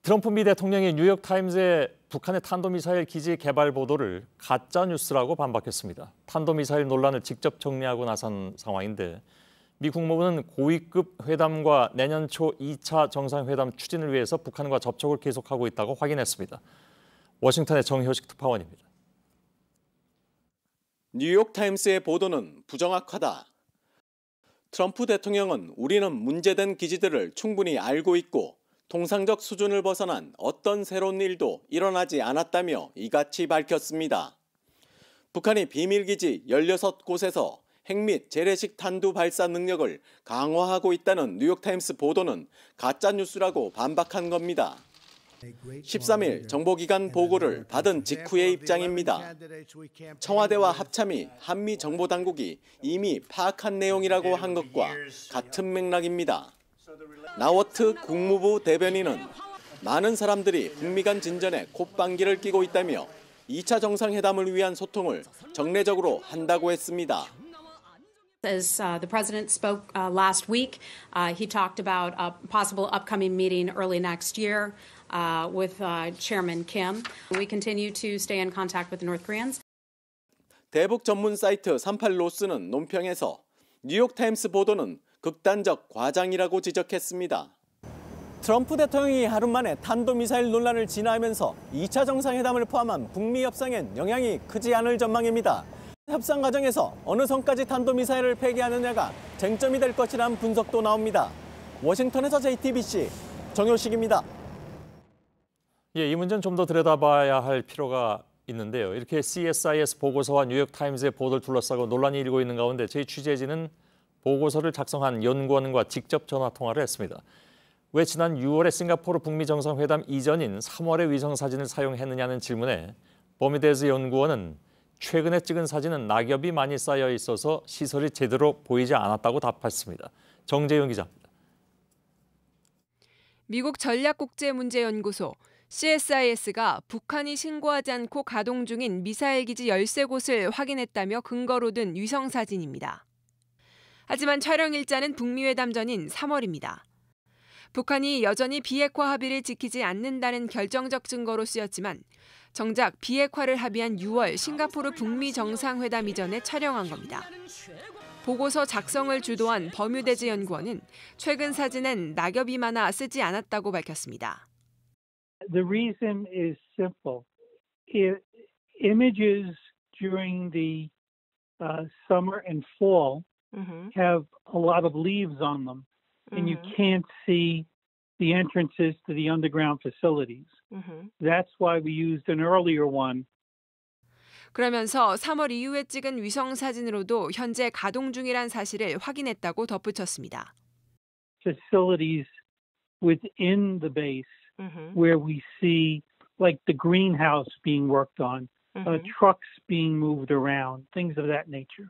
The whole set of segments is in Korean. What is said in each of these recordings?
트럼프 미 대통령이 뉴욕타임즈의 북한의 탄도미사일 기지 개발 보도를 가짜 뉴스라고 반박했습니다. 탄도미사일 논란을 직접 정리하고 나선 상황인데 미 국무부는 고위급 회담과 내년 초 2차 정상회담 추진을 위해서 북한과 접촉을 계속하고 있다고 확인했습니다. 워싱턴의 정효식 특파원입니다. 뉴욕타임스의 보도는 부정확하다. 트럼프 대통령은 우리는 문제된 기지들을 충분히 알고 있고 통상적 수준을 벗어난 어떤 새로운 일도 일어나지 않았다며 이같이 밝혔습니다. 북한이 비밀기지 16곳에서 핵 및 재래식 탄두 발사 능력을 강화하고 있다는 뉴욕타임스 보도는 가짜뉴스라고 반박한 겁니다. 13일 정보기관 보고를 받은 직후의 입장입니다. 청와대와 합참이 한미 정보당국이 이미 파악한 내용이라고 한 것과 같은 맥락입니다. 나워트 국무부 대변인은 많은 사람들이 북미 간 진전에 콧방귀를 뀌고 있다며 2차 정상회담을 위한 소통을 정례적으로 한다고 했습니다. As the president spoke last week, he talked about a possible upcoming meeting early next year with Chairman Kim. We continue to stay in contact with the North Koreans. 대북 전문 사이트 38로스는 논평에서 뉴욕타임스 보도는 극단적 과장이라고 지적했습니다. 트럼프 대통령이 하루 만에 탄도미사일 논란을 진화하면서 2차 정상회담을 포함한 북미 협상엔 영향이 크지 않을 전망입니다. 협상 과정에서 어느 선까지 탄도미사일을 폐기하느냐가 쟁점이 될 것이라는 분석도 나옵니다. 워싱턴에서 JTBC 정효식입니다. 이 문제는 좀 더 들여다봐야 할 필요가 있는데요. 이렇게 CSIS 보고서와 뉴욕타임즈의 보도를 둘러싸고 논란이 일고 있는 가운데 저희 취재진은 보고서를 작성한 연구원과 직접 전화 통화를 했습니다. 왜 지난 6월에 싱가포르 북미 정상회담 이전인 3월의 위성사진을 사용했느냐는 질문에 버미데즈 연구원은 최근에 찍은 사진은 낙엽이 많이 쌓여 있어서 시설이 제대로 보이지 않았다고 답했습니다. 정재윤 기자입니다. 미국 전략국제문제연구소 CSIS가 북한이 신고하지 않고 가동 중인 미사일 기지 13곳을 확인했다며 근거로 든 위성사진입니다. 하지만 촬영 일자는 북미 회담 전인 3월입니다. 북한이 여전히 비핵화 합의를 지키지 않는다는 결정적 증거로 쓰였지만 정작 비핵화를 합의한 6월 싱가포르 북미 정상회담 이전에 촬영한 겁니다. 보고서 작성을 주도한 버뮤데즈 연구원은 최근 사진엔 낙엽이 많아 쓰지 않았다고 밝혔습니다. The reason is simple. Images during the summer and fall have a lot of leaves on them, and you can't see the entrances to the underground facilities. That's why we used an earlier one. 그러면서 3월 이후에 찍은 위성 사진으로도 현재 가동 중이란 사실을 확인했다고 덧붙였습니다. Facilities within the base where we see like the greenhouse being worked on, trucks being moved around, things of that nature.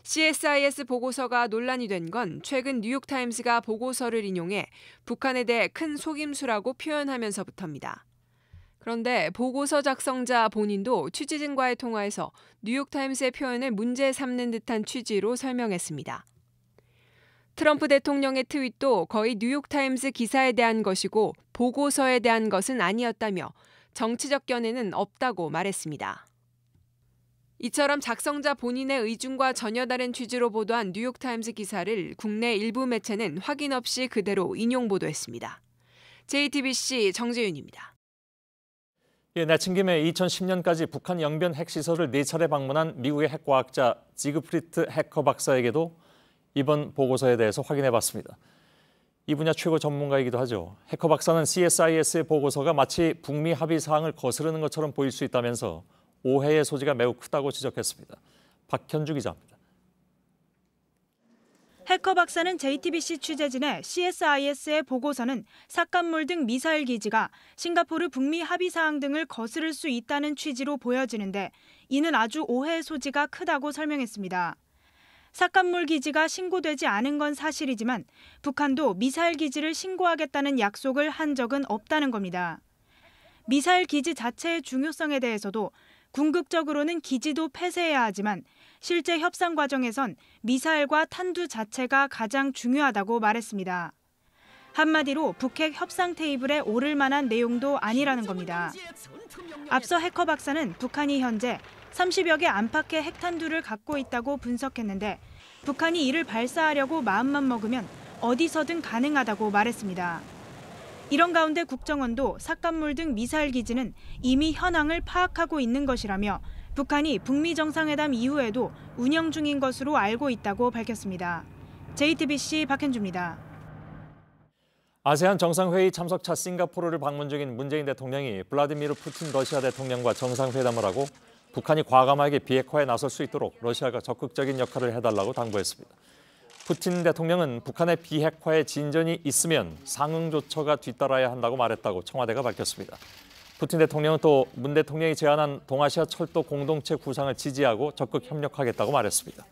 CSIS 보고서가 논란이 된 건 최근 뉴욕타임스가 보고서를 인용해 북한에 대해 큰 속임수라고 표현하면서부터입니다. 그런데 보고서 작성자 본인도 취재진과의 통화에서 뉴욕타임스의 표현을 문제 삼는 듯한 취지로 설명했습니다. 트럼프 대통령의 트윗도 거의 뉴욕타임스 기사에 대한 것이고 보고서에 대한 것은 아니었다며 정치적 견해는 없다고 말했습니다. 이처럼 작성자 본인의 의중과 전혀 다른 취지로 보도한 뉴욕타임스 기사를 국내 일부 매체는 확인 없이 그대로 인용 보도했습니다. JTBC 정재윤입니다. 내친 김에 2010년까지 북한 영변 핵시설을 4차례 방문한 미국의 핵과학자 지그프리트 해커 박사에게도 이번 보고서에 대해서 확인해봤습니다. 이 분야 최고 전문가이기도 하죠. 해커 박사는 CSIS의 보고서가 마치 북미 합의 사항을 거스르는 것처럼 보일 수 있다면서 오해의 소지가 매우 크다고 지적했습니다. 박현주 기자입니다. 해커 박사는 JTBC 취재진에 CSIS의 보고서는 삭간물 등 미사일 기지가 싱가포르 북미 합의 사항 등을 거스를 수 있다는 취지로 보여지는데 이는 아주 오해의 소지가 크다고 설명했습니다. 삭간물 기지가 신고되지 않은 건 사실이지만 북한도 미사일 기지를 신고하겠다는 약속을 한 적은 없다는 겁니다. 미사일 기지 자체의 중요성에 대해서도 궁극적으로는 기지도 폐쇄해야 하지만 실제 협상 과정에선 미사일과 탄두 자체가 가장 중요하다고 말했습니다. 한마디로 북핵 협상 테이블에 오를 만한 내용도 아니라는 겁니다. 앞서 해커 박사는 북한이 현재 30여 개 안팎의 핵탄두를 갖고 있다고 분석했는데 북한이 이를 발사하려고 마음만 먹으면 어디서든 가능하다고 말했습니다. 이런 가운데 국정원도 삭감물 등 미사일 기지는 이미 현황을 파악하고 있는 것이라며 북한이 북미 정상회담 이후에도 운영 중인 것으로 알고 있다고 밝혔습니다. JTBC 박현주입니다. 아세안 정상회의 참석차 싱가포르를 방문 중인 문재인 대통령이 블라디미르 푸틴 러시아 대통령과 정상회담을 하고 북한이 과감하게 비핵화에 나설 수 있도록 러시아가 적극적인 역할을 해달라고 당부했습니다. 푸틴 대통령은 북한의 비핵화에 진전이 있으면 상응 조처가 뒤따라야 한다고 말했다고 청와대가 밝혔습니다. 푸틴 대통령은 또 문 대통령이 제안한 동아시아 철도 공동체 구상을 지지하고 적극 협력하겠다고 말했습니다.